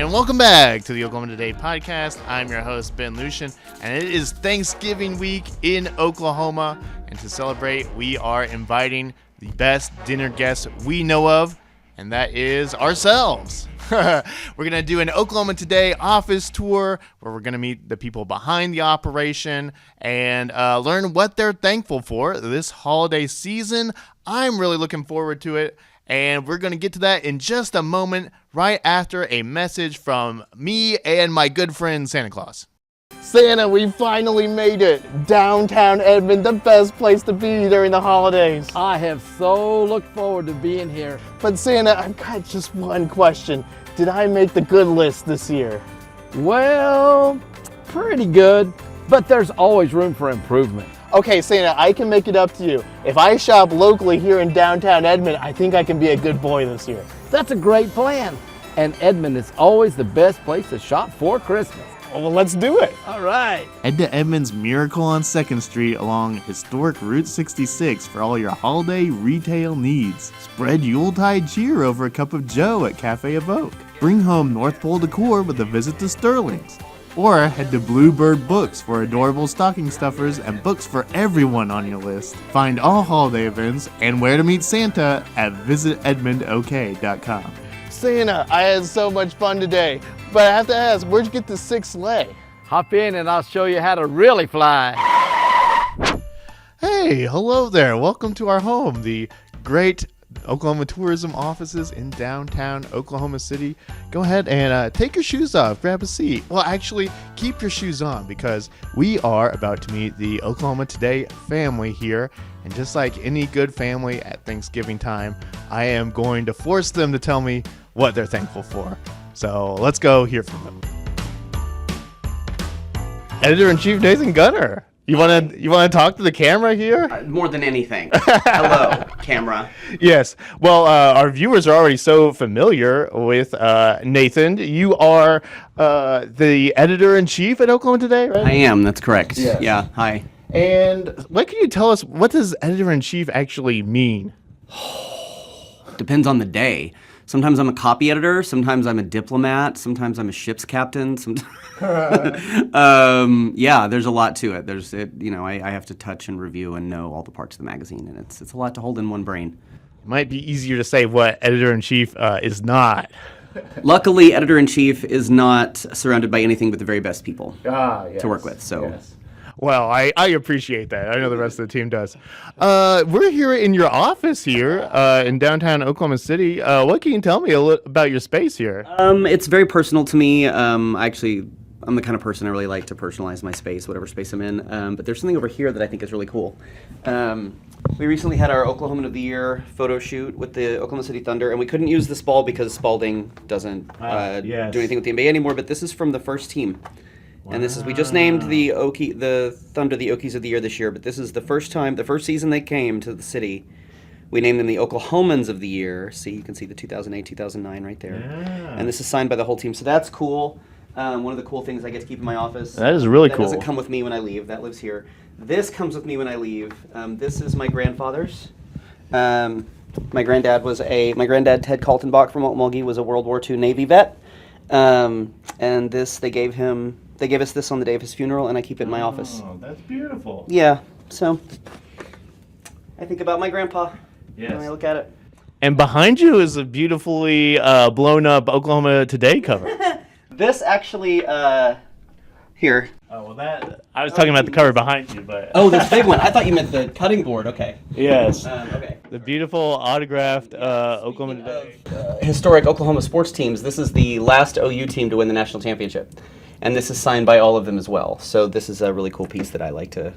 And welcome back to the Oklahoma Today podcast. I'm your host, Ben Lucian, and it is Thanksgiving week in Oklahoma. And to celebrate, we are inviting the best dinner guests we know of, and that is ourselves. We're going to do an Oklahoma Today office tour where we're going to meet the people behind the operation and learn what they're thankful for this holiday season. I'm really looking forward to it. And we're going to get to that in just a moment, right after a message from me and my good friend Santa Claus. Santa, we finally made it. Downtown Edmond, the best place to be during the holidays. I have so looked forward to being here. But Santa, I've got just one question. Did I make the good list this year? Well, pretty good, but there's always room for improvement. Okay, Santa, I can make it up to you. If I shop locally here in downtown Edmond, I think I can be a good boy this year. That's a great plan. And Edmond is always the best place to shop for Christmas. Well, let's do it. All right. Head to Edmond's Miracle on 2nd Street along historic Route 66 for all your holiday retail needs. Spread Yuletide cheer over a cup of joe at Cafe Evoke. Bring home North Pole decor with a visit to Sterling's. Or head to Bluebird Books for adorable stocking stuffers and books for everyone on your list. Find all holiday events and where to meet Santa at visitedmondok.com. Santa, I had so much fun today, but I have to ask, where'd you get the sixth sleigh? Hop in and I'll show you how to really fly. Hey, hello there. Welcome to our home, the great Oklahoma tourism offices in downtown Oklahoma City. Go ahead and take your shoes off, grab a seat. Well, actually, keep your shoes on because we are about to meet the Oklahoma Today family here. And just like any good family at Thanksgiving time, I am going to force them to tell me what they're thankful for. So let's go hear from them. Editor-in-Chief Nathan Gunner. You want to talk to the camera here? More than anything. Hello, camera. Yes. Well, our viewers are already so familiar with Nathan. You are the editor-in-chief at Oklahoma Today, right? I am. That's correct. Yes. Yeah. Hi. And what can you tell us? What does editor-in-chief actually mean? Depends on the day. Sometimes I'm a copy editor. Sometimes I'm a diplomat. Sometimes I'm a ship's captain. Yeah, there's a lot to it. I have to touch and review and know all the parts of the magazine, and it's a lot to hold in one brain. It might be easier to say what editor-in-chief is not. Luckily, editor-in-chief is not surrounded by anything but the very best people Yes. to work with. So. Yes. Well, I appreciate that. I know the rest of the team does. We're here in your office here in downtown Oklahoma City. What can you tell me about your space here? It's very personal to me. I'm the kind of person I really like to personalize my space, whatever space I'm in. But there's something over here that I think is really cool. We recently had our Oklahoman of the Year photo shoot with the Oklahoma City Thunder, and we couldn't use this ball because Spalding doesn't do anything with the NBA anymore. But this is from the first team. Wow. And we just named the Thunder the Okies of the Year this year, but this is the first season they came to the city. We named them the Oklahomans of the Year. See, you can see the 2008, 2009 right there. Yeah. And this is signed by the whole team, so that's cool. One of the cool things I get to keep in my office. That is really cool. That doesn't come with me when I leave. That lives here. This comes with me when I leave. This is my grandfather's. My granddad Ted Kaltenbach from Okmulgee was a World War II Navy vet. And this they gave us this on the day of his funeral, and I keep it in my office. Oh, that's beautiful. Yeah, so I think about my grandpa when I look at it. And behind you is a beautifully blown up Oklahoma Today cover. This actually, here. Oh, well I was talking about the cover behind you, but... Oh, this big one. I thought you meant the cutting board. Okay. Yes. Okay. The beautiful autographed Oklahoma Today. Historic Oklahoma sports teams. This is the last OU team to win the national championship. And this is signed by all of them as well. So this is a really cool piece that I like to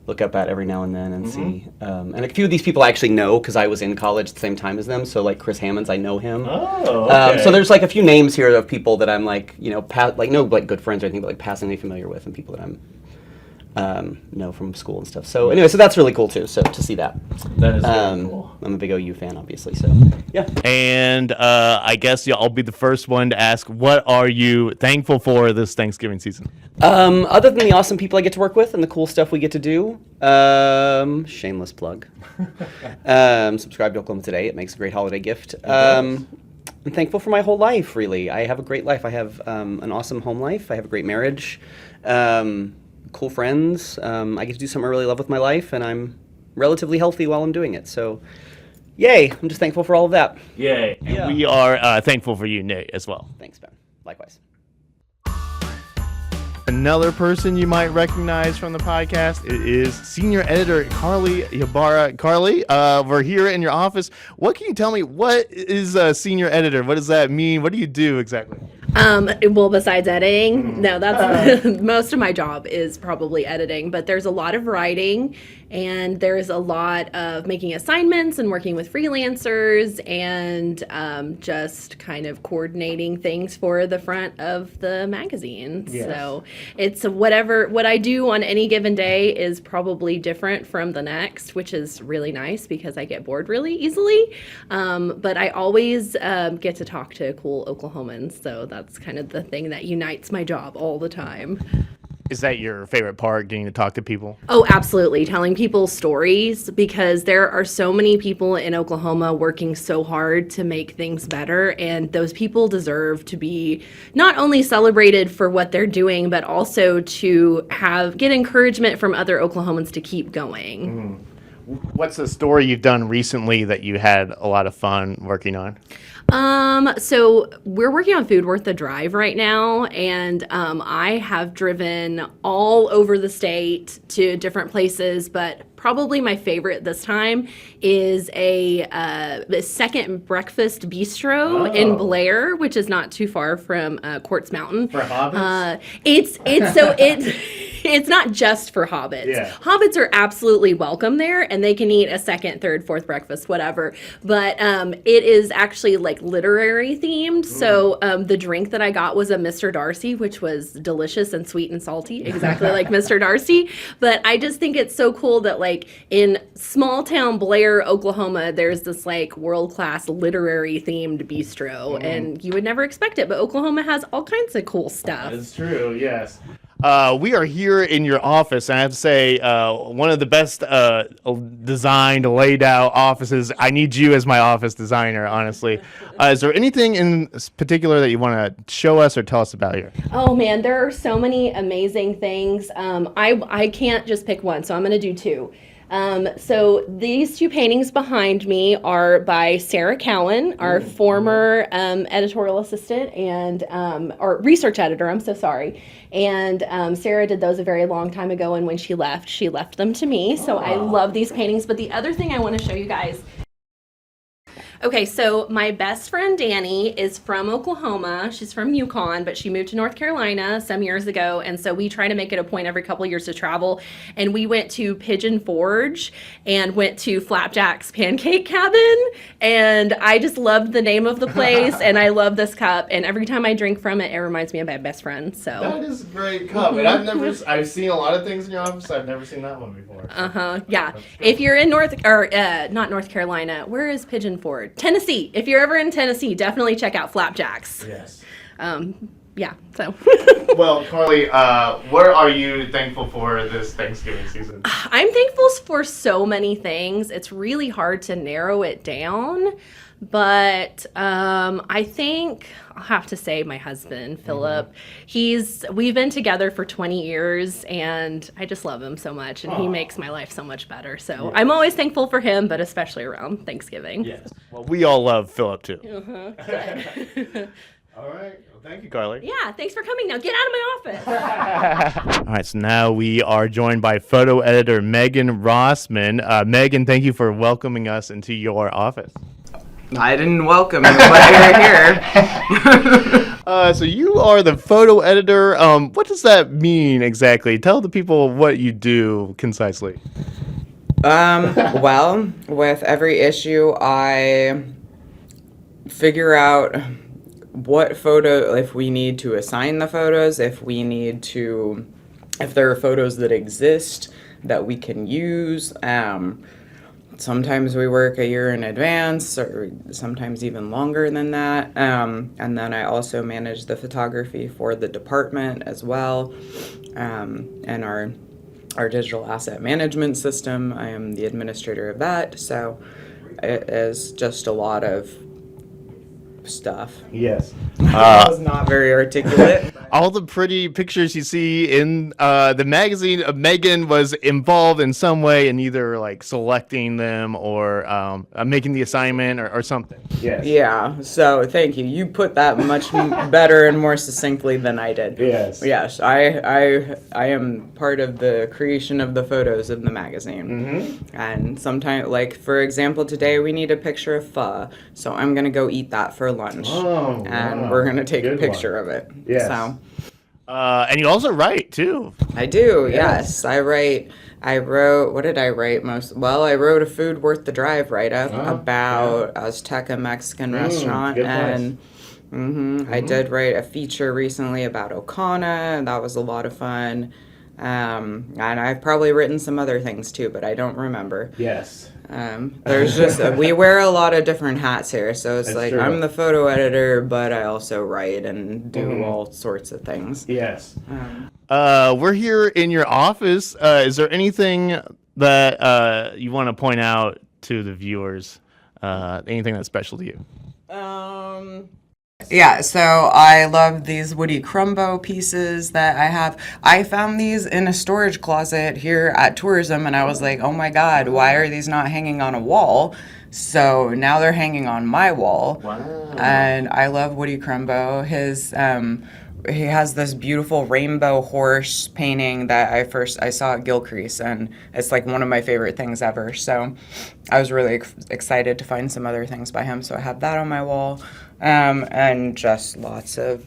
look up at every now and then and see. And a few of these people I actually know because I was in college at the same time as them. So like Chris Hammonds, I know him. Oh, okay. So there's like a few names here of people that I'm like, no like good friends or anything, but like passingly familiar with, and people that I'm know from school and stuff. So anyway, so that's really cool too. So to see that. That is very cool. I'm a big OU fan, obviously. So yeah. And I guess I'll be the first one to ask, what are you thankful for this Thanksgiving season? Other than the awesome people I get to work with and the cool stuff we get to do, shameless plug. Subscribe to Oklahoma Today. It makes a great holiday gift. I'm thankful for my whole life, really. I have a great life. I have an awesome home life. I have a great marriage, cool friends. I get to do something I really love with my life, and I'm relatively healthy while I'm doing it. So, yay! I'm just thankful for all of that. Yay. And Yeah. we are thankful for you, Nate, as well. Thanks, Ben. Likewise. Another person you might recognize from the podcast is senior editor Carly Ybarra. Carly, we're here in your office. What can you tell me? What is a senior editor? What does that mean? What do you do exactly? Well, besides editing, no, that's most of my job is probably editing, but there's a lot of writing and there's a lot of making assignments and working with freelancers and just kind of coordinating things for the front of the magazine. Yes. So it's what I do on any given day is probably different from the next, which is really nice because I get bored really easily. But I always get to talk to cool Oklahomans, so that's kind of the thing that unites my job all the time. Is that your favorite part, getting to talk to people? Oh, absolutely. Telling people stories, because there are so many people in Oklahoma working so hard to make things better. And those people deserve to be not only celebrated for what they're doing, but also to get encouragement from other Oklahomans to keep going. What's a story you've done recently that you had a lot of fun working on? So we're working on Food Worth the Drive right now, and I have driven all over the state to different places, but probably my favorite this time is a second breakfast bistro in Blair, which is not too far from Quartz Mountain. For hobbits? It's not just for hobbits. Yeah. Hobbits are absolutely welcome there, and they can eat a second, third, fourth breakfast, whatever. But it is actually like literary themed. So the drink that I got was a Mr. Darcy, which was delicious and sweet and salty, exactly like Mr. Darcy. But I just think it's so cool that like in small town Blair, Oklahoma, there's this like world-class literary themed bistro, and you would never expect it. But Oklahoma has all kinds of cool stuff. That's true, yes. We are here in your office, and I have to say, one of the best designed, laid out offices. I need you as my office designer, honestly. Is there anything in particular that you want to show us or tell us about here? Oh man, there are so many amazing things. I can't just pick one, so I'm going to do two. So these two paintings behind me are by Sarah Cowan, our former editorial assistant and or research editor. I'm so sorry. And Sarah did those a very long time ago, and when she left them to me. So I love these paintings. But the other thing I want to show you guys. Okay, so my best friend Danny is from Oklahoma. She's from Yukon, but she moved to North Carolina some years ago. And so we try to make it a point every couple years to travel. And we went to Pigeon Forge and went to Flapjack's Pancake Cabin. And I just loved the name of the place. And I love this cup. And every time I drink from it, it reminds me of my best friend. So That is a great cup. And I've seen a lot of things in your office. I've never seen that one before. Yeah. If you're in not North Carolina, where is Pigeon Forge? Tennessee. If you're ever in Tennessee, definitely check out Flapjacks. Yes. Yeah, so. Well, Carly, what are you thankful for this Thanksgiving season? I'm thankful for so many things. It's really hard to narrow it down, but I think I'll have to say my husband, Philip. We've been together for 20 years, and I just love him so much, and he makes my life so much better. So I'm always thankful for him, but especially around Thanksgiving. Yes. Well, we all love Philip, too. Good. All right. Well, thank you, Carly. Yeah, thanks for coming. Now get out of my office. All right, so now we are joined by photo editor Megan Rossman. Megan, thank you for welcoming us into your office. I didn't welcome you, but you're here. So you are the photo editor. What does that mean exactly? Tell the people what you do concisely. Well, with every issue, I figure out what photo, if we need to assign the photos, if there are photos that exist that we can use. Sometimes we work a year in advance, or sometimes even longer than that. And then I also manage the photography for the department as well, and our digital asset management system. I am the administrator of that, so it is just a lot of stuff. Yes. I was not very articulate. All the pretty pictures you see in the magazine, Megan was involved in some way in either like selecting them or making the assignment or something. Yes. Yeah, so thank you. You put that much better and more succinctly than I did. Yes. Yes, I am part of the creation of the photos in the magazine. Mm-hmm. And sometimes, like for example, today we need a picture of pho, so I'm gonna go eat that for lunch. Oh, and wow. we're gonna take Good a picture one. of it. Yes. So And you also write too. I do. Yes. Yes, I write. I wrote. What did I write most? Well, I wrote a Food Worth the Drive write-up about Azteca Mexican restaurant, good and I did write a feature recently about Ocana, and that was a lot of fun. And I've probably written some other things too, but I don't remember. Yes. There's just we wear a lot of different hats here, so it's That's like true. I'm the photo editor, but I also write and do all sorts of things. Yes. We're here in your office. Is there anything that you want to point out to the viewers? Anything that's special to you? Yeah, so I love these Woody Crumbo pieces that I have. I found these in a storage closet here at Tourism, and I was like, oh my God, why are these not hanging on a wall? So now they're hanging on my wall. Wow. And I love Woody Crumbo. He has this beautiful rainbow horse painting that I saw at Gilcrease, and it's like one of my favorite things ever. So I was really excited to find some other things by him. So I have that on my wall, and just lots of.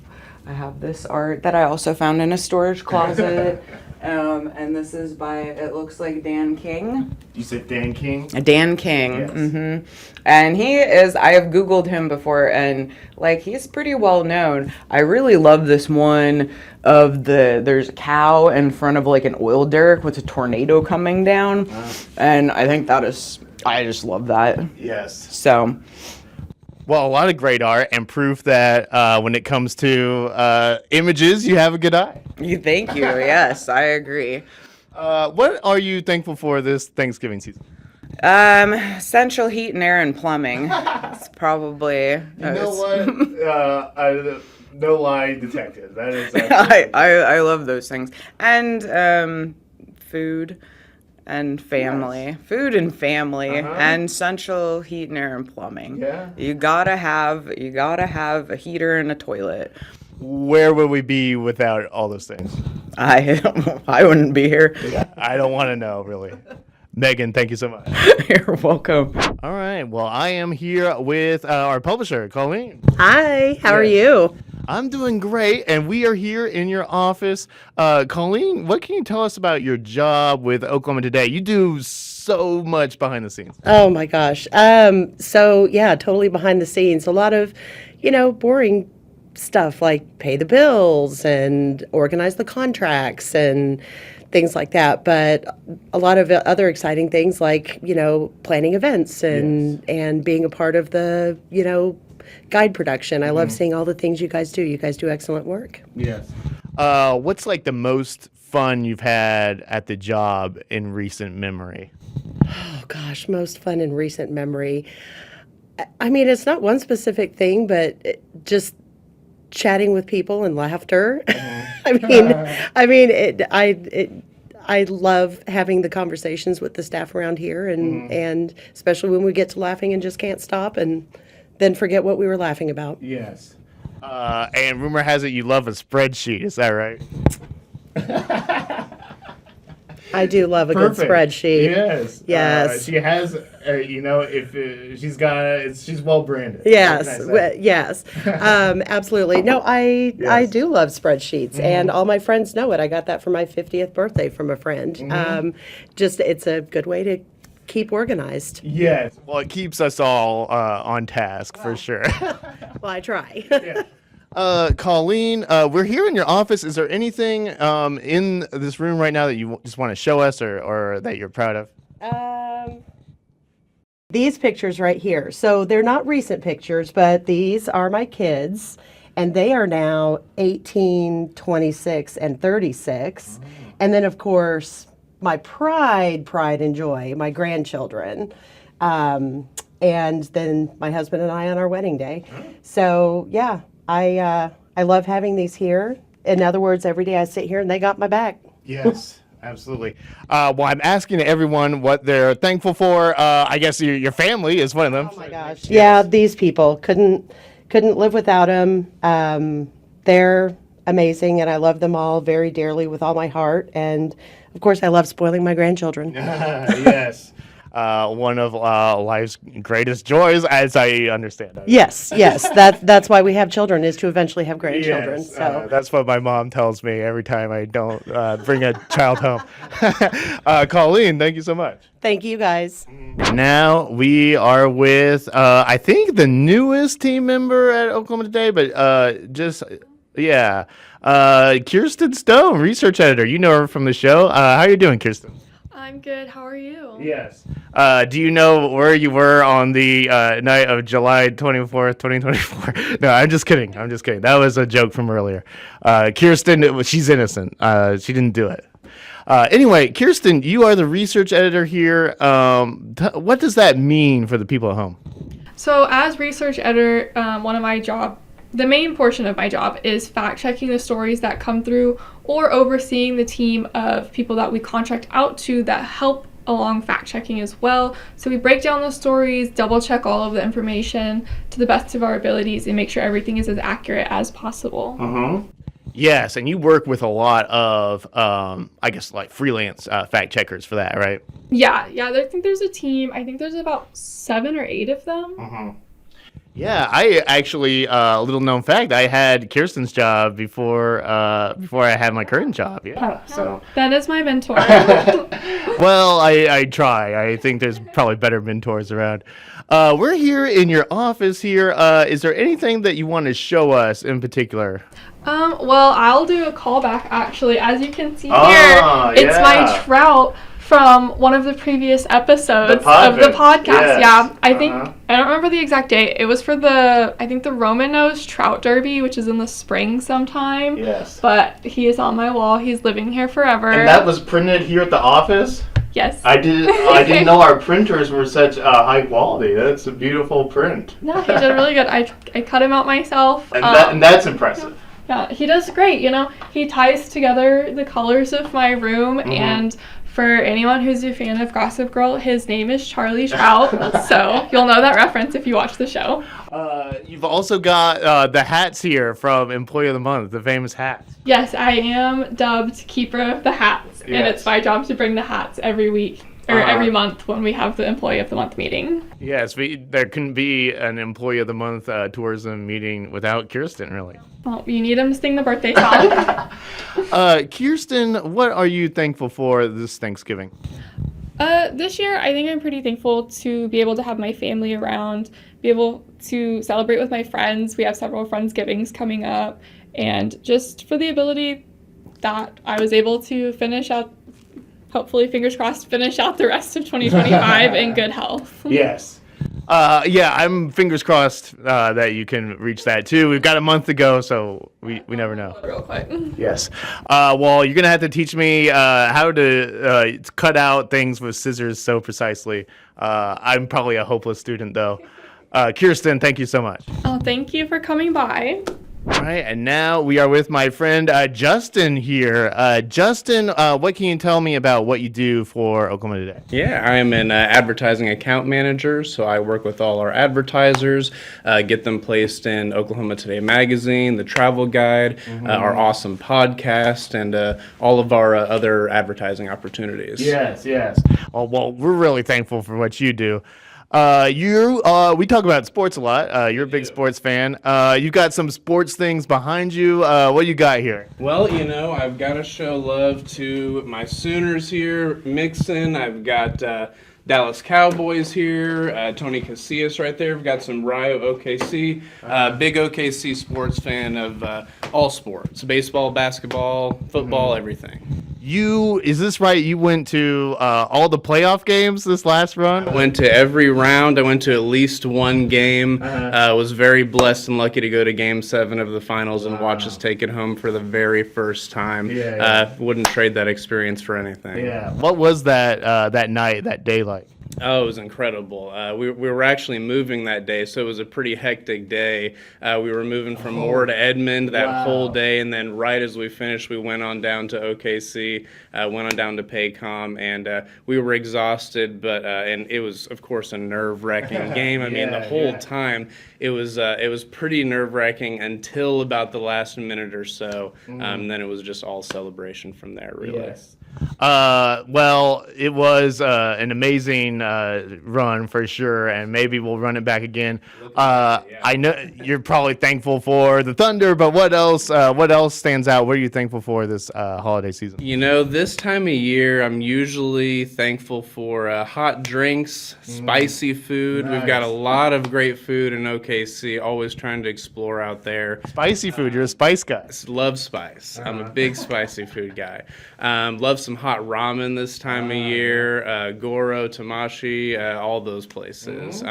I have this art that I also found in a storage closet, and this is by. It looks like Dan King. You said Dan King? Dan King. Yes. And he is, I have Googled him before, and like he's pretty well known. I really love this one of there's a cow in front of like an oil derrick with a tornado coming down. And I think I just love that. Yes. So, Well, a lot of great art and proof that when it comes to images, you have a good eye. thank you. Yes, I agree. What are you thankful for this Thanksgiving season? Central heat and air and plumbing. It's probably. You know what? No lie detected. That is. I love those things. And food and family. Yes. Food and family and central heat and air and plumbing. Yeah. You gotta have a heater and a toilet. Where would we be without all those things? I wouldn't be here. I don't want to know, really. Megan, thank you so much. You're welcome. All right. Well, I am here with our publisher, Colleen. Hi, how are Yes. you? I'm doing great, and we are here in your office. Colleen, what can you tell us about your job with Oklahoma Today? You do so much behind the scenes. Oh my gosh. So yeah, totally behind the scenes. A lot of, boring stuff like pay the bills and organize the contracts and things like that. But a lot of other exciting things like, planning events and being a part of the, guide production. I love seeing all the things you guys do. You guys do excellent work. Yes. What's like the most fun you've had at the job in recent memory? Oh gosh, most fun in recent memory. I mean, it's not one specific thing, but just chatting with people and laughter. I love having the conversations with the staff around here, and especially when we get to laughing and just can't stop and then forget what we were laughing about. Yes. And rumor has it you love a spreadsheet. Is that right? I do love a good spreadsheet. Yes. Yes. She has, if she's got, she's well branded. Yes, yes, absolutely. No, I do love spreadsheets, and all my friends know it. I got that for my 50th birthday from a friend. It's a good way to keep organized. Yes. Well, it keeps us all on task for sure. Well, I try. Colleen, we're here in your office. Is there anything in this room right now that you just want to show us or that you're proud of? These pictures right here. So they're not recent pictures, but these are my kids, and they are now 18, 26, and 36. And then, of course, my pride and joy, my grandchildren. And and then my husband and I on our wedding day. So yeah, I love having these here. In other words, every day I sit here and they got my back. Yes, absolutely. Well, I'm asking everyone what they're thankful for. I guess your family is one of them. Oh my gosh. Yeah, these people couldn't live without them. They're amazing, and I love them all very dearly with all my heart. And of course, I love spoiling my grandchildren. Yes. One of life's greatest joys, as I understand it. Yes. That's why we have children, is to eventually have grandchildren. Yes, So that's what my mom tells me every time I don't bring a child home. Colleen, thank you so much. thank you guys. Now we are with, I think, the newest team member at Oklahoma Today, but Kirsten Stone, research editor. You know her from the show. How are you doing, Kirsten? I'm good. How are you? Yes. Do you know where you were on the night of July 24th, 2024? No, I'm just kidding. That was a joke from earlier. Kirsten, she's innocent. She didn't do it. Anyway, Kirsten, you are the research editor here. What does that mean for the people at home? So, as research editor, the main portion of my job is fact checking the stories that come through or overseeing the team of people that we contract out to that help along fact checking as well. So we break down the stories, double check all of the information to the best of our abilities, and make sure everything is as accurate as possible. Yes, and you work with a lot of, I guess, like freelance fact checkers for that, right? Yeah. I think there's a team. I think there's about 7 or 8 of them. Yeah, I actually, a little known fact, I had Kirsten's job before I had my current job. Yeah, so. That is my mentor. Well, I try. I think there's probably better mentors around. We're here in your office here. Is there anything that you want to show us in particular? Well, I'll do a callback actually. As you can see here, it's my trout from one of the previous episodes of the podcast. Yes. Yeah, I think, I don't remember the exact date. It was for the Roman Nose Trout Derby, which is in the spring sometime. Yes. But he is on my wall. He's living here forever. And that was printed here at the office? Yes. I didn't know our printers were such high quality. That's a beautiful print. No, he did really good. I cut him out myself. And that's impressive. Yeah, he does great. He ties together the colors of my room, and for anyone who's a fan of Gossip Girl, his name is Charlie Trout, so you'll know that reference if you watch the show. You've also got the hats here from Employee of the Month, the famous hats. Yes, I am dubbed Keeper of the Hats, and it's my job to bring the hats every week. Or every month when we have the Employee of the Month meeting. Yes, there couldn't be an Employee of the Month tourism meeting without Kirsten, really. Well, you need him to sing the birthday song. Kirsten, what are you thankful for this Thanksgiving? This year, I think I'm pretty thankful to be able to have my family around, be able to celebrate with my friends. We have several Friendsgivings coming up, and just for the ability that I was able to finish out, hopefully, fingers crossed, finish out the rest of 2025 in good health. Yes. I'm fingers crossed that you can reach that too. We've got a month to go, so we never know. Real quick. Yes. Well, you're going to have to teach me how to cut out things with scissors so precisely. I'm probably a hopeless student, though. Kirsten, thank you so much. Oh, thank you for coming by. All right, and now we are with my friend Justin here. Justin, what can you tell me about what you do for Oklahoma Today? Yeah, I am an advertising account manager, so I work with all our advertisers, get them placed in Oklahoma Today magazine, the travel guide, our awesome podcast, and all of our other advertising opportunities. Yes. Well, we're really thankful for what you do. We talk about sports a lot. You're a big sports fan. You've got some sports things behind you. What you got here? Well, I've got to show love to my Sooners here, Mixon. I've got Dallas Cowboys here, Tony Casillas right there. We've got some Rio OKC. Big OKC sports fan of all sports, baseball, basketball, football, everything. Is this right? You went to all the playoff games this last run? I went to every round. I went to at least one game. Was very blessed and lucky to go to Game 7 of the finals and watch us take it home for the very first time. Yeah. Wouldn't trade that experience for anything. Yeah. What was that night, that day like? Oh, it was incredible. We were actually moving that day, so it was a pretty hectic day. We were moving from Moore to Edmond that whole day, and then right as we finished, we went on down to OKC, went on down to Paycom, and we were exhausted, but and it was, of course, a nerve-wracking game. I mean, the whole time it was pretty nerve-wracking until about the last minute or so. Then it was just all celebration from there, really. Yes. Well, it was an amazing run for sure, and maybe we'll run it back again. I know you're probably thankful for the Thunder, but what else? What else stands out? What are you thankful for this holiday season? You know, this time of year, I'm usually thankful for hot drinks, spicy food. We've got a lot of great food in OKC, always trying to explore out there. Spicy food. You're a spice guy. Love spice. I'm a big spicy food guy. Love some hot ramen this time of year. Goro, Tamashi, all those places.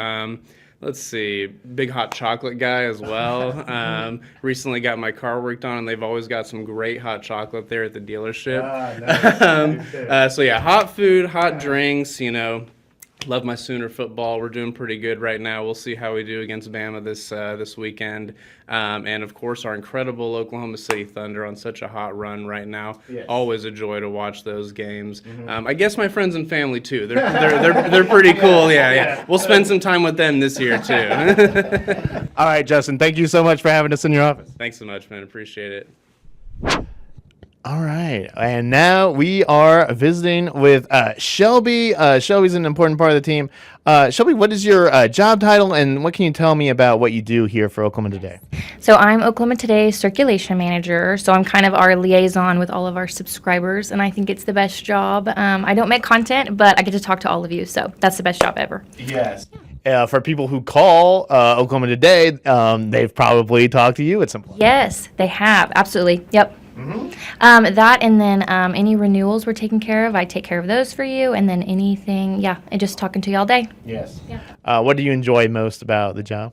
Let's see, big hot chocolate guy as well. Recently got my car worked on, and they've always got some great hot chocolate there at the dealership. So yeah, hot food, hot drinks, you know. Love my Sooner football. We're doing pretty good right now. We'll see how we do against Bama this weekend. And, of course, our incredible Oklahoma City Thunder on such a hot run right now. Yes. Always a joy to watch those games. I guess my friends and family, too. They're pretty cool. Yeah. We'll spend some time with them this year, too. All right, Justin, thank you so much for having us in your office. Thanks so much, man. Appreciate it. All right, and now we are visiting with Shelby. Shelby's an important part of the team. Shelby, what is your job title, and what can you tell me about what you do here for Oklahoma Today? So I'm Oklahoma Today's circulation manager, so I'm kind of our liaison with all of our subscribers, and I think it's the best job. I don't make content, but I get to talk to all of you, so that's the best job ever. Yes. For people who call Oklahoma Today, they've probably talked to you at some point. Yes, they have. Absolutely. Yep. That and then any renewals we're taking care of, I take care of those for you, and then anything, and just talking to you all day. Yes. Yeah. What do you enjoy most about the job?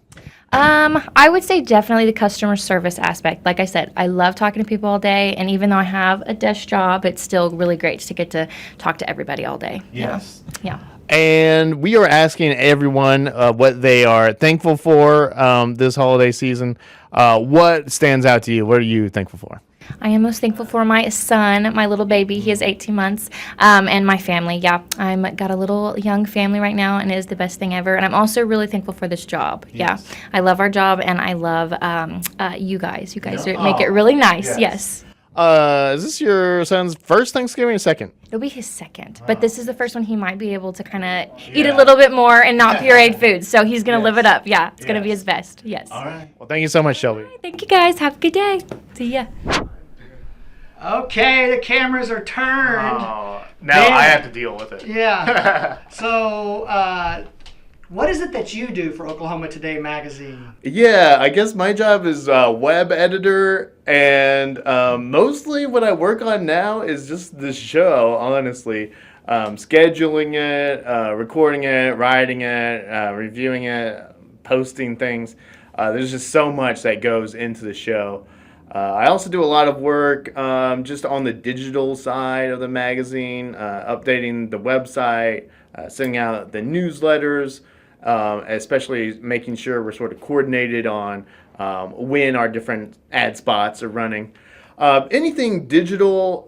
I would say definitely the customer service aspect. Like I said, I love talking to people all day, and even though I have a desk job, it's still really great to get to talk to everybody all day. Yes. Yeah. And we are asking everyone what they are thankful for this holiday season. What stands out to you? What are you thankful for? I am most thankful for my son, my little baby. He is 18 months, and my family. Yeah, I'm got a little young family right now, and it is the best thing ever. And I'm also really thankful for this job. Yes. Yeah, I love our job, and I love you guys. You guys make it really nice. Yes. Is this your son's first Thanksgiving or second? It'll be his second, but this is the first one he might be able to kind of eat a little bit more and not pureed food. So he's going to live it up. Yeah, it's going to be his best. Yes. All right. Well, thank you so much, Shelby. Right, thank you, guys. Have a good day. See ya. Okay, the cameras are turned. Now I have to deal with it. Yeah. So, what is it that you do for Oklahoma Today magazine? Yeah, I guess my job is web editor, and mostly what I work on now is just the show, honestly. Scheduling it, recording it, writing it, reviewing it, posting things. There's just so much that goes into the show. I also do a lot of work just on the digital side of the magazine, updating the website, sending out the newsletters, especially making sure we're sort of coordinated on when our different ad spots are running. Anything digital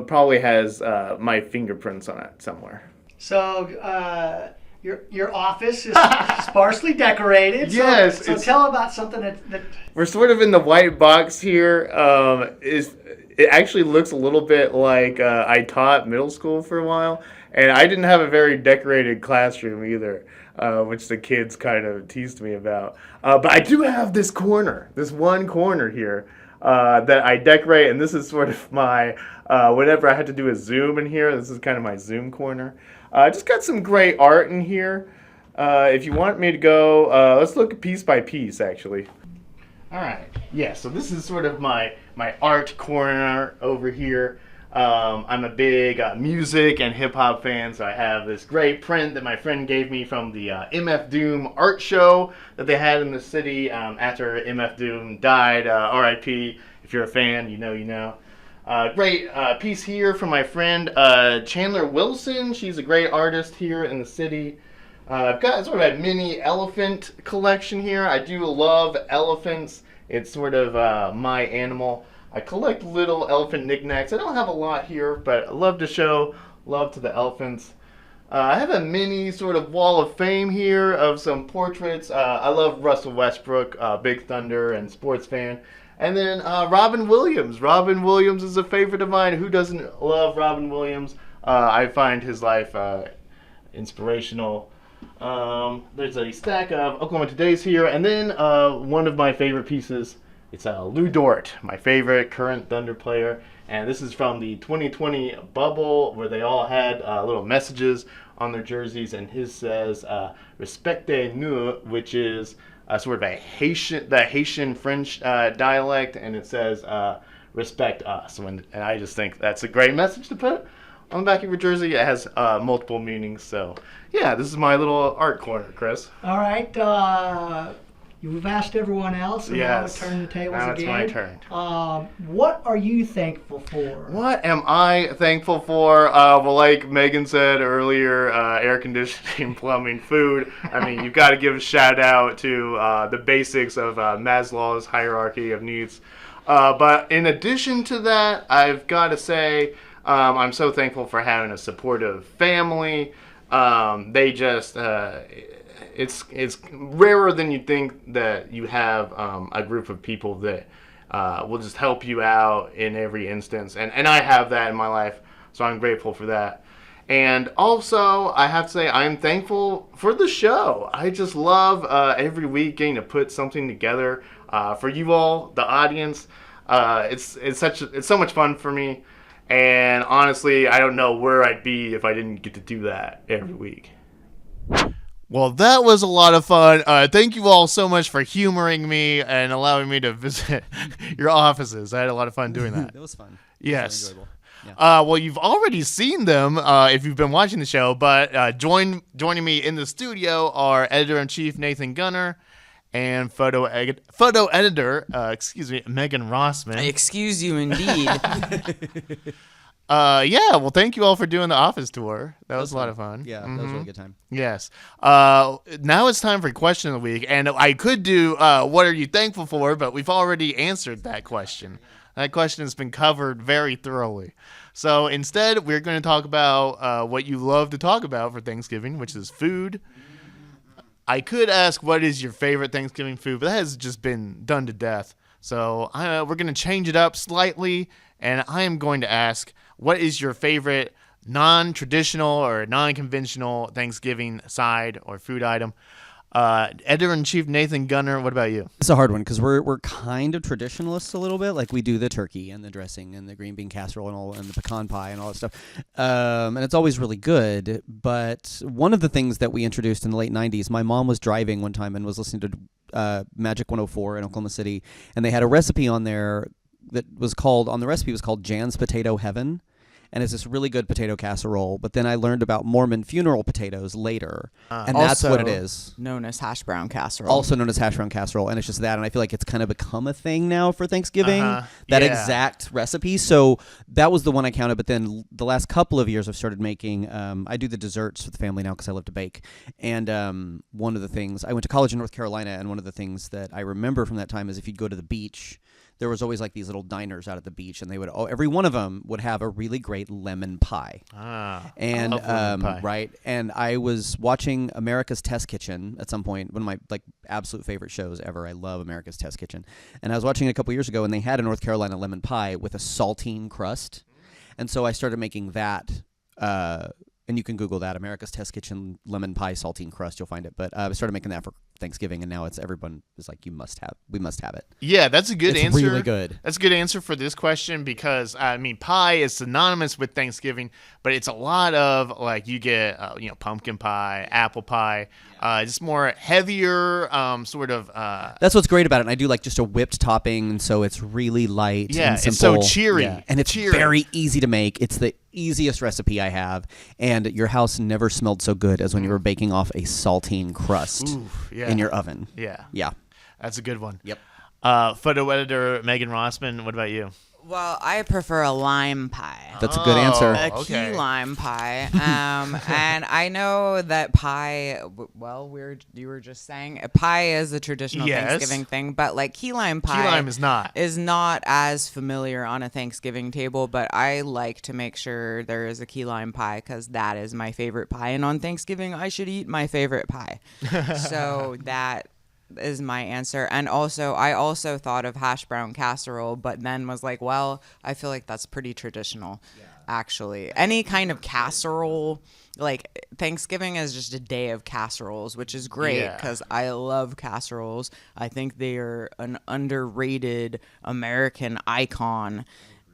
probably has my fingerprints on it somewhere. So, your office is sparsely decorated. Yes. So tell about something that we're sort of in the white box here. It actually looks a little bit like I taught middle school for a while, and I didn't have a very decorated classroom either, which the kids kind of teased me about. But I do have this one corner here that I decorate, and this is sort of my, whenever I had to do a Zoom in here, this is kind of my Zoom corner. Just got some great art in here. If you want me to go, let's look piece by piece, actually. All right. Yeah, so this is sort of my art corner over here. I'm a big music and hip-hop fan, so I have this great print that my friend gave me from the MF Doom art show that they had in the city after MF Doom died. R.I.P. If you're a fan, you know. Great piece here from my friend Chandler Wilson. She's a great artist here in the city. I've got sort of a mini elephant collection here. I do love elephants. It's sort of my animal. I collect little elephant knickknacks. I don't have a lot here, but I love to show love to the elephants. I have a mini sort of wall of fame here of some portraits. I love Russell Westbrook, Big Thunder and sports fan. And then Robin Williams. Robin Williams is a favorite of mine. Who doesn't love Robin Williams? I find his life inspirational. There's a stack of Oklahoma Today's here. And then one of my favorite pieces, it's Lou Dort, my favorite current Thunder player. And this is from the 2020 bubble where they all had little messages on their jerseys. And his says, Respectez-nous, which is sort of the Haitian French dialect. And it says, respect us. And I just think that's a great message to put on the back of your jersey. It has multiple meanings. So, yeah, this is my little art corner, Chris. All right. You've asked everyone else, and Yes. now we're turning the tables Now again. it's my turn. What are you thankful for? What am I thankful for? Well, like Megan said earlier, air conditioning, plumbing, food. I mean, you've got to give a shout out to the basics of Maslow's hierarchy of needs. But in addition to that, I've got to say I'm so thankful for having a supportive family. They just... It's rarer than you think that you have a group of people that will just help you out in every instance. And I have that in my life, so I'm grateful for that. And also, I have to say, I'm thankful for the show. I just love every week getting to put something together for you all, the audience. It's so much fun for me. And honestly, I don't know where I'd be if I didn't get to do that every week. Well, that was a lot of fun. Thank you all so much for humoring me and allowing me to visit your offices. I had a lot of fun doing that. That was fun. Yes. Really enjoyable. Yeah. Well, you've already seen them if you've been watching the show, but joining me in the studio are Editor-in-Chief Nathan Gunner and photo editor, Megan Rossman. I excuse you indeed. Yeah, well, thank you all for doing the office tour. That was a lot of fun. Yeah, that was a really good time. Yes. Now it's time for question of the week, and I could do what are you thankful for, but we've already answered that question. That question has been covered very thoroughly. So instead, we're going to talk about what you love to talk about for Thanksgiving, which is food. I could ask what is your favorite Thanksgiving food, but that has just been done to death. So we're going to change it up slightly, and I am going to ask, what is your favorite non-traditional or non-conventional Thanksgiving side or food item? Editor-in-Chief Nathan Gunner, what about you? It's a hard one because we're kind of traditionalists a little bit. Like we do the turkey and the dressing and the green bean casserole and the pecan pie and all that stuff. And it's always really good. But one of the things that we introduced in the late 90s, my mom was driving one time and was listening to Magic 104 in Oklahoma City. And they had a recipe on there that was called Jan's Potato Heaven. And it's this really good potato casserole. But then I learned about Mormon funeral potatoes later. And that's what it is. Known as hash brown casserole. Also known as hash brown casserole. And it's just that. And I feel like it's kind of become a thing now for Thanksgiving. That exact recipe. So that was the one I counted. But then the last couple of years I've started making, I do the desserts for the family now because I love to bake. And one of the things, I went to college in North Carolina. And one of the things that I remember from that time is if you'd go to the beach, there was always like these little diners out at the beach, and they would every one of them would have a really great lemon pie. And I love lemon pie. Right, and I was watching America's Test Kitchen at some point, one of my like absolute favorite shows ever. I love America's Test Kitchen, and I was watching it a couple years ago, and they had a North Carolina lemon pie with a saltine crust, and so I started making that. And you can Google that, America's Test Kitchen lemon pie saltine crust. You'll find it. But I started making that for Thanksgiving, and now everyone is like, we must have it. Yeah, that's a good answer. It's really good. That's a good answer for this question because, I mean, pie is synonymous with Thanksgiving, but it's a lot of, like, you get, pumpkin pie, apple pie, just more heavier sort of. That's what's great about it. And I do, like, just a whipped topping, and so it's really light and simple. It's so cheery. Yeah. And it's very easy to make. It's the easiest recipe I have, and your house never smelled so good as when you were baking off a saltine crust in your oven. Yeah. Yeah. That's a good one. Yep. Photo editor Megan Rossman, what about you? Well, I prefer a lime pie. That's a good answer. A okay. key lime pie. And I know that pie, well, you were just saying pie is a traditional Yes. Thanksgiving thing, but like key lime pie Key lime is not as familiar on a Thanksgiving table, but I like to make sure there is a key lime pie because that is my favorite pie. And on Thanksgiving, I should eat my favorite pie. So that is my answer. And also, I also thought of hash brown casserole, but then was like, well, I feel like that's pretty traditional, actually. Any kind of casserole, like Thanksgiving is just a day of casseroles, which is great because I love casseroles. I think they are an underrated American icon.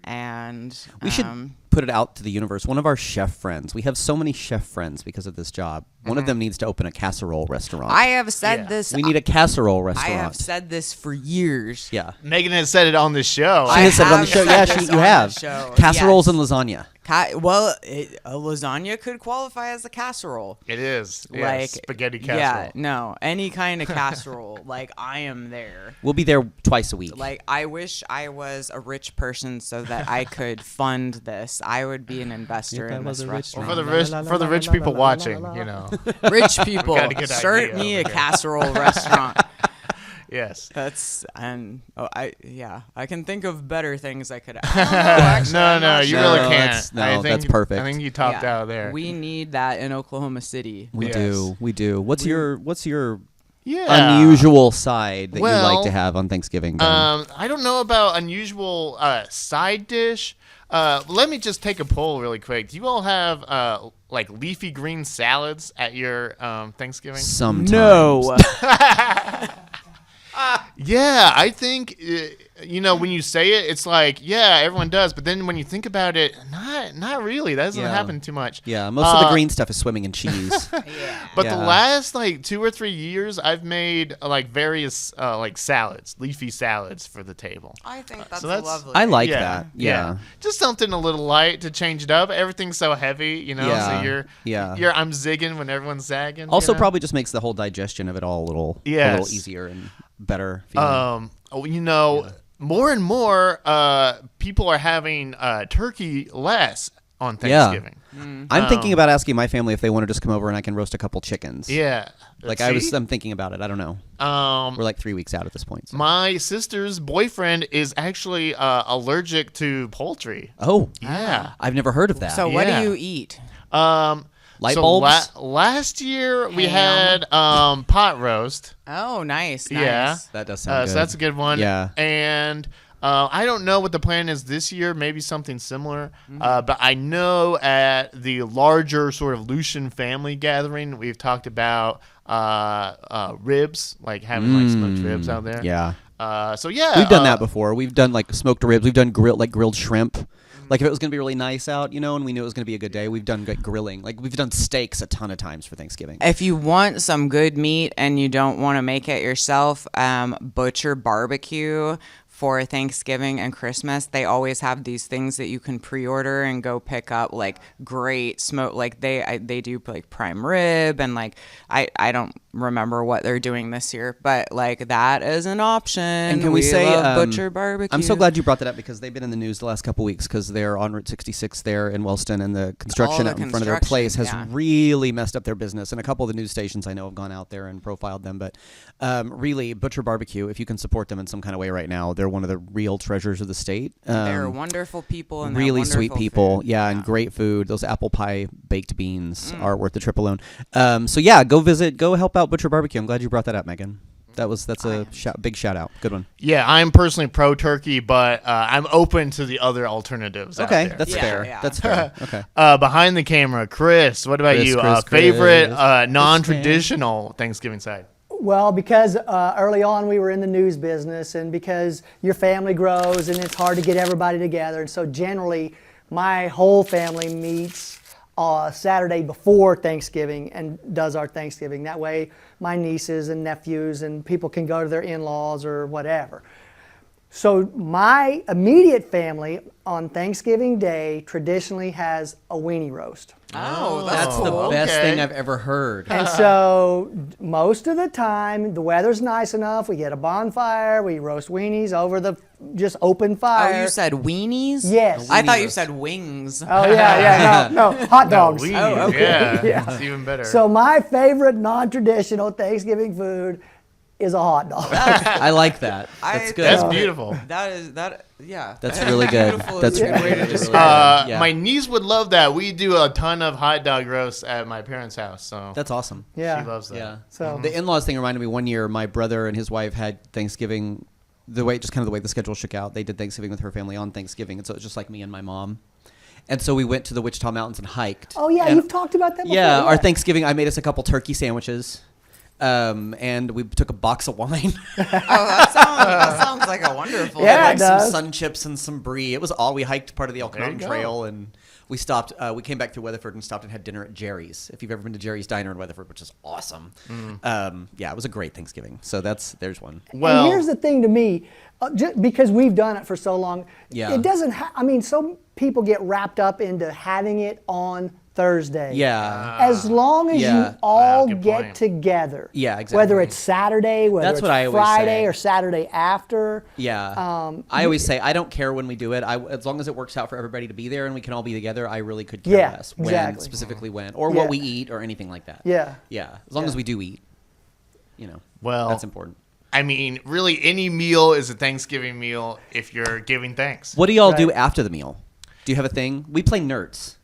And we should put it out to the universe. One of our chef friends, we have so many chef friends because of this job. One of them needs to open a casserole restaurant. I have said this. We need a casserole restaurant. I have said this for years. Yeah. Megan has said it on the show. She has said it on the show. Yeah, you have. Casseroles and lasagna. A lasagna could qualify as a casserole. It is. Like Yes, spaghetti casserole. Yeah, no, any kind of casserole. Like I am there. We'll be there twice a week. Like I wish I was a rich person so that I could fund this. I would be an investor in this restaurant. Well, for the rich people watching, Rich people, got a good start idea me a over here. casserole restaurant. Yes. I can think of better things I could. No, you really can't. That's perfect. I think you topped out there. We need that in Oklahoma City. We do. What's your Yeah. unusual side that you like to have on Thanksgiving? Ben? I don't know about unusual side dish. Let me just take a poll really quick. Do you all have like leafy green salads at your Thanksgiving? Sometimes. No. Yeah, I think when you say it, it's like everyone does. But then when you think about it, not really. That doesn't happen too much. Yeah, most of the green stuff is swimming in cheese. But the last like 2 or 3 years, I've made like various like salads, leafy salads for the table. I think that's, that's lovely. I like that. Yeah. Just something a little light to change it up. Everything's so heavy, Yeah. So you're I'm zigging when everyone's zagging. Also, probably just makes the whole digestion of it all a little easier and better. Feeling. More and more people are having turkey less on Thanksgiving. I'm thinking about asking my family if they want to just come over and I can roast a couple chickens. Yeah. I'm thinking about it. I don't know. We're like 3 weeks out at this point. So. My sister's boyfriend is actually allergic to poultry. Oh. Yeah. I've never heard of that. So what do you eat? Light bulbs? Last year we had pot roast. Oh, nice. Yeah. That does sound good. So that's a good one. Yeah. And I don't know what the plan is this year. Maybe something similar. But I know at the larger sort of Lucian family gathering, we've talked about ribs, like having like smoked ribs out there. Yeah. We've done that before. We've done like smoked ribs. We've done grilled shrimp. Like if it was going to be really nice out, and we knew it was going to be a good day, we've done like grilling. Like we've done steaks a ton of times for Thanksgiving. If you want some good meat and you don't want to make it yourself, Butcher Barbecue for Thanksgiving and Christmas, they always have these things that you can pre-order and go pick up, like great smoke. Like they do like prime rib and like I don't remember what they're doing this year, but like that is an option. And can we say love Butcher Barbecue? I'm so glad you brought that up because they've been in the news the last couple weeks because they're on Route 66 there in Wellston, and the construction out in front of their place has really messed up their business. And a couple of the news stations I know have gone out there and profiled them, but really Butcher Barbecue, if you can support them in some kind of way right now, they're one of the real treasures of the state. They're wonderful people and really they're sweet people. Food. Yeah, and great food. Those apple pie baked beans are worth the trip alone. Go help out Butcher Barbecue. I'm glad you brought that up, Megan. That's a big shout out. Good one. Yeah, I'm personally pro turkey, but I'm open to the other alternatives. Okay, out there. that's fair. Yeah. That's fair. Okay. Behind the camera, Chris. What about you? Favorite non-traditional Thanksgiving side? Well, because early on we were in the news business, and because your family grows and it's hard to get everybody together, and so generally my whole family meets Saturday before Thanksgiving and does our Thanksgiving. That way my nieces and nephews and people can go to their in-laws or whatever. So my immediate family on Thanksgiving Day traditionally has a weenie roast. Oh, That's the best thing I've ever heard. And so most of the time, the weather's nice enough. We get a bonfire. We roast weenies over the just open fire. Oh, you said weenies? Yes. I thought you said wings. Oh yeah, no, hot dogs. Weenie, Oh, okay. yeah, it's even better. So my favorite non-traditional Thanksgiving food is a hot dog. I like that. That's good. That's beautiful. Yeah. That's really good. Beautiful That's is a good way to really describe good. My niece would love that. We do a ton of hot dog roasts at my parents' house, so That's awesome. Yeah. she loves that. Yeah. So The in-laws thing reminded me one year my brother and his wife had Thanksgiving the way the Schedule shook out. They did Thanksgiving with her family on Thanksgiving, and so it was just like me and my mom. And so we went to the Wichita Mountains and hiked. Oh yeah, And- you've talked about that before. Yeah, our Thanksgiving I made us a couple turkey sandwiches. And we took a box of wine. that sounds like a wonderful. Yeah, like it some does. sun chips and some brie. It was all we hiked part of the Elk There you Mountain go. Trail, and we stopped. We came back through Weatherford and stopped and had dinner at Jerry's. If you've ever been to Jerry's Diner in Weatherford, which is awesome. Yeah, it was a great Thanksgiving. So there's one. Well, and here's the thing to me, just because we've done it for so long, Yeah. it doesn't. I mean, some people get wrapped up into having it on Thursday. Yeah. As long as Yeah. you all good get point. together. Yeah, exactly. Whether it's Saturday, whether That's it's what I always Friday say. or Saturday after. Yeah. I always say I don't care when we do it. As long as it works out for everybody to be there and we can all be together, I really could care Yeah, less when, exactly. specifically when, or Yeah. what we eat or anything like that. Yeah. Yeah. As long Yeah. as we do eat, Well, that's important. I mean, really, any meal is a Thanksgiving meal if you're giving thanks. What do y'all do Right. after the meal? Do you have a thing? We play Nerds.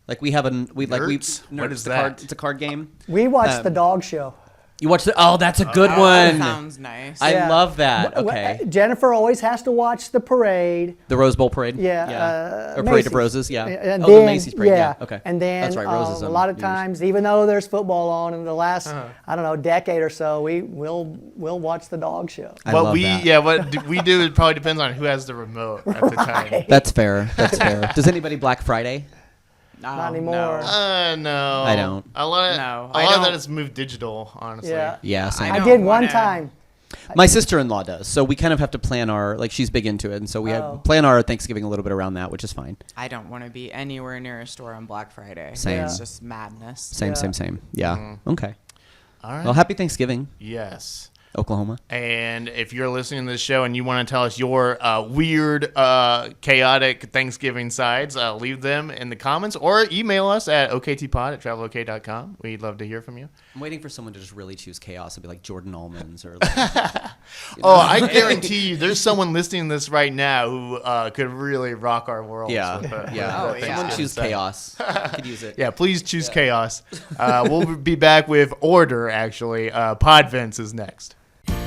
Like we have Nerds? What is it's a card, that? it's a card game. We watched the dog show. You watch the? Oh, that's a good That one. sounds nice. I Yeah. love that. W- Okay. Jennifer always has to watch the parade. The Rose Bowl parade. Yeah, or Parade Macy's. of Roses. Yeah. And oh, then, the Macy's parade. Yeah. Okay. And then that's right. Roses. a on lot of New Year's. times, even though there's football on in the last, I don't know, decade or so, we'll watch the dog show. I What love we that. we do it probably depends on who has the remote at the time. That's fair. That's fair. Does anybody Black Friday? Not anymore. No, I don't. A lot No, a I lot of that don't. is moved digital, honestly. Yeah. Yeah. Same. I don't did one wanna- time. My sister-in-law does, so we kind of have to plan our she's big into it, and so we plan our Thanksgiving a little bit around that, which is fine. I don't want to be anywhere near a store on Black Friday. Same. It's just madness. Same. Yeah. Okay. All right. Well, happy Thanksgiving, Yes. Oklahoma. And if you're listening to this show and you want to tell us your weird, chaotic Thanksgiving sides, leave them in the comments or email us at oktpod@travelok.com. We'd love to hear from you. I'm waiting for someone to just really choose chaos and be like Jordan Almonds or. Oh, I guarantee you there's someone listening to this right now who could really rock our world. Yeah. With, Yeah. Oh, Someone yeah. choose chaos. Could use it. Yeah, please choose chaos. We'll be back with order, actually. Podvents is next.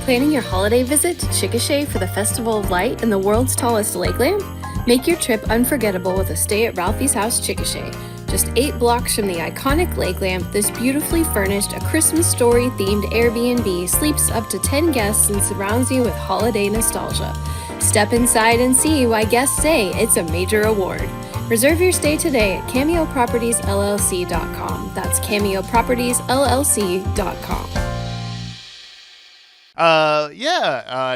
Planning your holiday visit to Chickasha for the Festival of Light and the world's tallest lake lamp? Make your trip unforgettable with a stay at Ralphie's House Chickasha. Just 8 blocks from the iconic lake lamp, this beautifully furnished, A Christmas Story themed Airbnb sleeps up to 10 guests and surrounds you with holiday nostalgia. Step inside and see why guests say it's a major award. Reserve your stay today at cameopropertiesllc.com. That's cameopropertiesllc.com.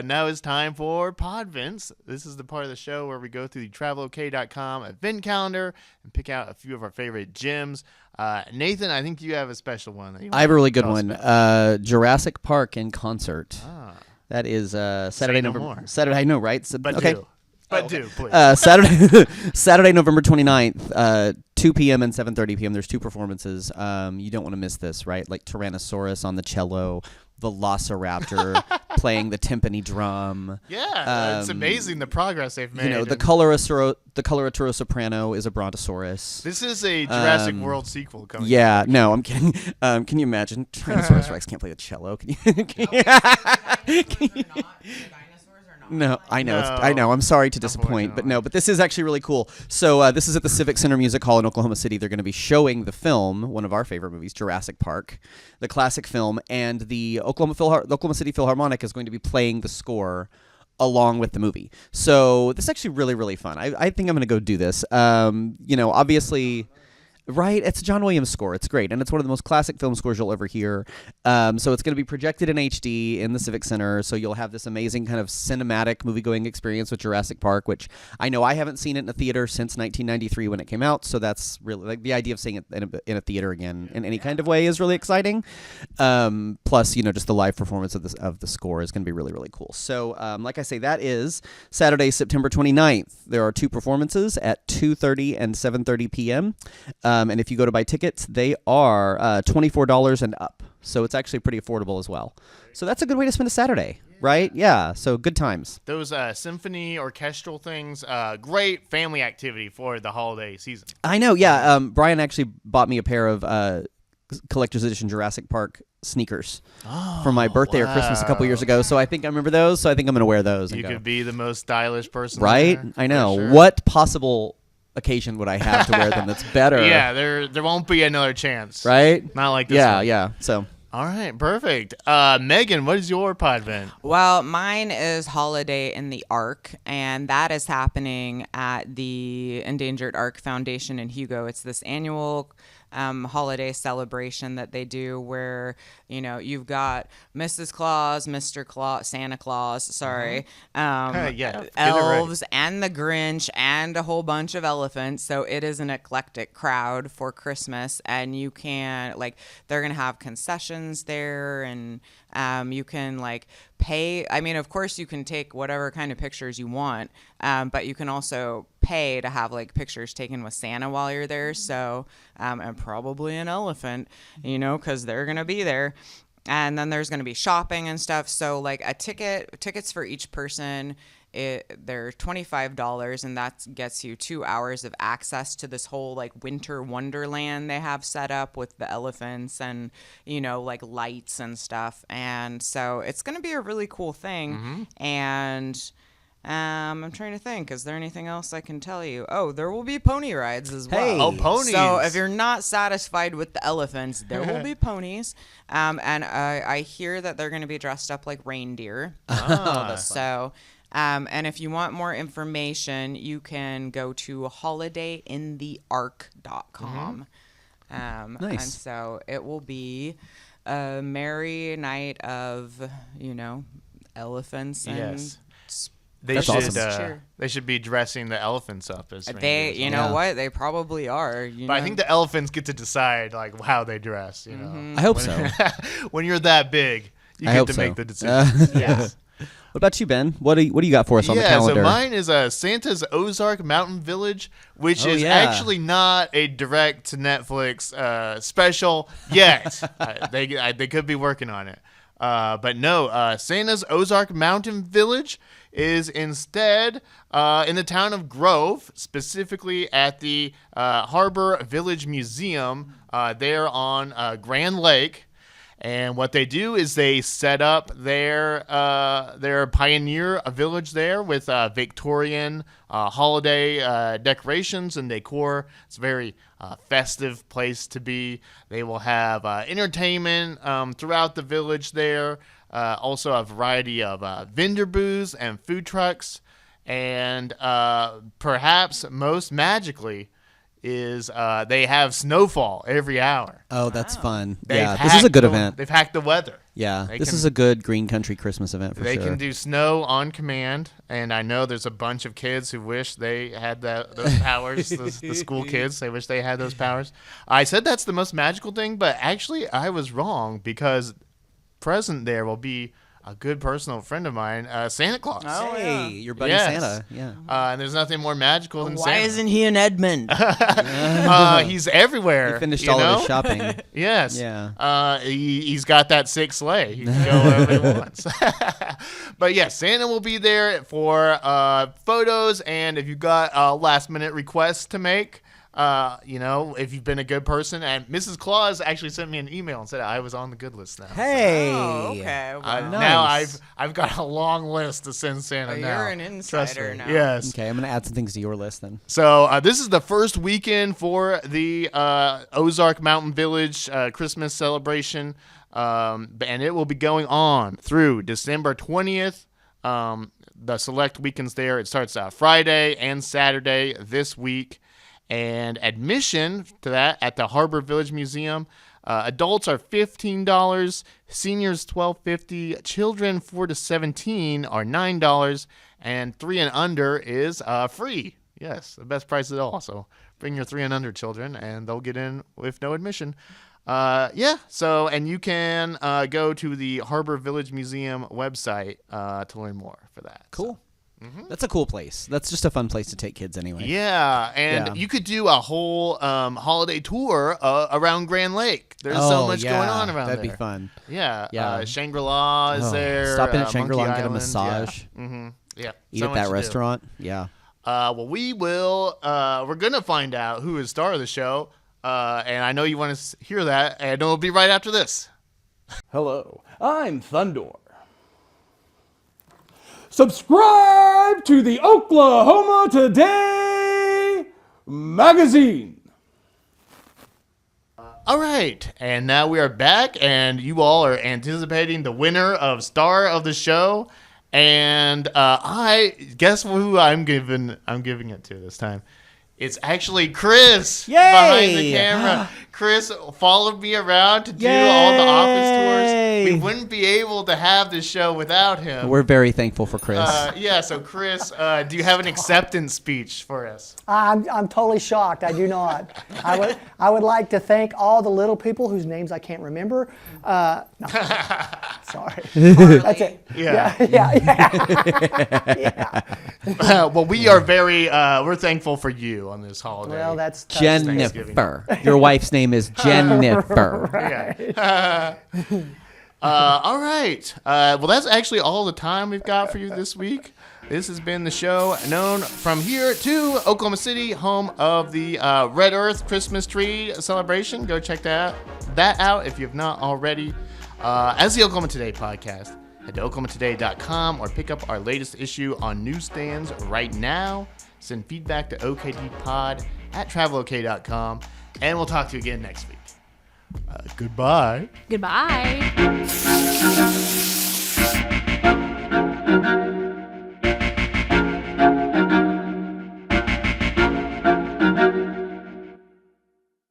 Now it's time for Podvents. This is the part of the show where we go through the travelok.com event calendar and pick out a few of our favorite gyms. Nathan, I think you have a special one. That you I have a really good tell us one. about. Jurassic Park in concert. That is Saturday, no November. more. Saturday, I know, right? So, But okay. do. But do, please. Saturday, November 29th, 2 p.m. and 7:30 p.m. There's 2 performances. You don't want to miss this, right? Like Tyrannosaurus on the cello, Velociraptor playing the timpani drum. Yeah, it's amazing the progress they've made. You know, the coloratura soprano is a brontosaurus. This is a Jurassic World sequel coming. Yeah, no, I'm kidding. Can you imagine Tyrannosaurus Rex can't play the cello? Can you? No, I know. No. I know. I'm sorry to disappoint, but no. But this is actually really cool. So this is at the Civic Center Music Hall in Oklahoma City. They're going to be showing the film, one of our favorite movies, Jurassic Park, the classic film, and the Oklahoma City Philharmonic is going to be playing the score along with the movie. So this is actually really, really fun. I think I'm going to go do this. Obviously. Right, it's a John Williams score. It's great, and it's one of the most classic film scores you'll ever hear. So it's going to be projected in HD in the Civic Center, so you'll have this amazing kind of cinematic movie-going experience with Jurassic Park, which I know I haven't seen it in a theater since 1993 when it came out, so that's really, like, the idea of seeing it in a theater again in any kind of way is really exciting. Plus, just the live performance of the score is going to be really, really cool. So, like I say, that is Saturday, September 29th. There are 2 performances at 2:30 and 7:30 p.m., and if you go to buy tickets, they are $24 and up. So it's actually pretty affordable as well. So that's a good way to spend a Saturday, right? Yeah, so good times. Those symphony orchestral things, great family activity for the holiday season. I know, yeah. Brian actually bought me a pair of collector's edition Jurassic Park sneakers for my birthday or Christmas a couple years ago. So I think I remember those, so I think I'm going to wear those. You could be the most stylish person. Right? There, I know. sure. What possible occasion would I have to wear them that's better? Yeah, there won't be another chance. Right? Not like this one. Yeah. So. All right, perfect. Megan, what is your podvent? Well, mine is Holiday in the Ark, and that is happening at the Endangered Ark Foundation in Hugo. It's this annual holiday celebration that they do where, you've got Mrs. Claus, Mr. Claus, Santa Claus, elves and the Grinch and a whole bunch of elephants. So it is an eclectic crowd for Christmas, and you can, they're going to have concessions there, and you can pay. I mean, of course you can take whatever kind of pictures you want, but you can also pay to have pictures taken with Santa while you're there. So, and probably an elephant, because they're going to be there. And then there's going to be shopping and stuff. So tickets for each person, they're $25, and that gets you 2 hours of access to this whole winter wonderland they have set up with the elephants and lights and stuff. And so it's going to be a really cool thing. Mm-hmm. And I'm trying to think, is there anything else I can tell you? Oh, there will be pony rides as well. Hey. Oh, ponies. So if you're not satisfied with the elephants, there will be ponies. And I hear that they're going to be dressed up like reindeer. Oh, that's fun. So, and if you want more information, you can go to holidayintheark.com. Nice. And so it will be a merry night of, elephants and Yes. They That's should awesome. they should be dressing the elephants up as they, reindeers. know what? They probably are. But I think the elephants get to decide how they dress. I hope so. When you're that big, you I get hope to so. make the decisions. Yes. What about you, Ben? What do you got for us on the calendar? So mine is Santa's Ozark Mountain Village, which is yeah. actually not a direct to Netflix special yet. They could be working on it. But no, Santa's Ozark Mountain Village is instead in the town of Grove, specifically at the Harbor Village Museum there on Grand Lake. And what they do is they set up their pioneer village there with Victorian holiday decorations and decor. It's a very festive place to be. They will have entertainment throughout the village there. Also a variety of vendor booths and food trucks. And perhaps most magically is they have snowfall every hour. Oh, that's fun. They've Yeah, this is a good hacked event. They've hacked the weather. Yeah, this is a good green country Christmas event for They sure. can do snow on command, and I know there's a bunch of kids who wish they had those powers. the school kids, they wish they had those powers. I said that's the most magical thing, but actually I was wrong because present there will be a good personal friend of mine, Santa Claus. Oh, Hey, your buddy Yes. Santa. Yeah. And there's nothing more magical than Why Santa. isn't he in Edmond? He's everywhere. He finished you all know? of his shopping. Yes. Yeah. He's got that sixth sleigh. He can go wherever he wants. But yes, Santa will be there for photos, and if you've got last minute requests to make, if you've been a good person, and Mrs. Claus actually sent me an email and said I was on the good list now. Hey. Oh, okay. Well, Now Nice. I've got a long list to send Santa now. you're an Trust insider me. now. Yes. Okay, I'm gonna add some things to your list then. So this is the first weekend for the Ozark Mountain Village Christmas celebration, and it will be going on through December 20th. The select weekends there. It starts Friday and Saturday this week. And admission to that at the Harbor Village Museum, adults are $15, seniors $12.50, children 4 to 17 are $9, and 3 and under is free. Yes, the best price at all. So bring your 3 and under children, and they'll get in with no admission. So, and you can go to the Harbor Village Museum website to learn more for that. Cool. That's a cool place. That's just a fun place to take kids anyway. Yeah, and you could do a whole holiday tour around Grand Lake. There's so much going on around That'd there. be fun. Yeah. Shangri-La is there. Stop in at Shangri-La and Monkey get a Island, massage. Yeah. Mm-hmm. Yeah. Eat So at much that to do. restaurant. Yeah. Well, we will. We're gonna find out who is star of the show, and I know you want to hear that, and it'll be right after this. Hello, I'm Thundor. Subscribe to the Oklahoma Today magazine. All right, and now we are back, and you all are anticipating the winner of Star of the Show, and I guess who I'm giving it to this time. It's actually Chris behind the camera. Chris followed me around to do all the office tours. We wouldn't be able to have this show without him. We're very thankful for Chris. So Chris, do you have an acceptance speech for us? I'm totally shocked. I do not. I would like to thank all the little people whose names I can't remember. No, sorry. That's it. Yeah. Well, we are we're thankful for you on this holiday. Well, that's Jennifer. Your wife's name is Jennifer. All right. Well, that's actually all the time we've got for you this week. This has been the show known from here to Oklahoma City, home of the Red Earth Christmas tree celebration. Go check that out if you have not already. As the Oklahoma Today podcast, head to oklahomatoday.com or pick up our latest issue on newsstands right now. Send feedback to okdpod@travelok.com, and we'll talk to you again next week. Goodbye. Goodbye.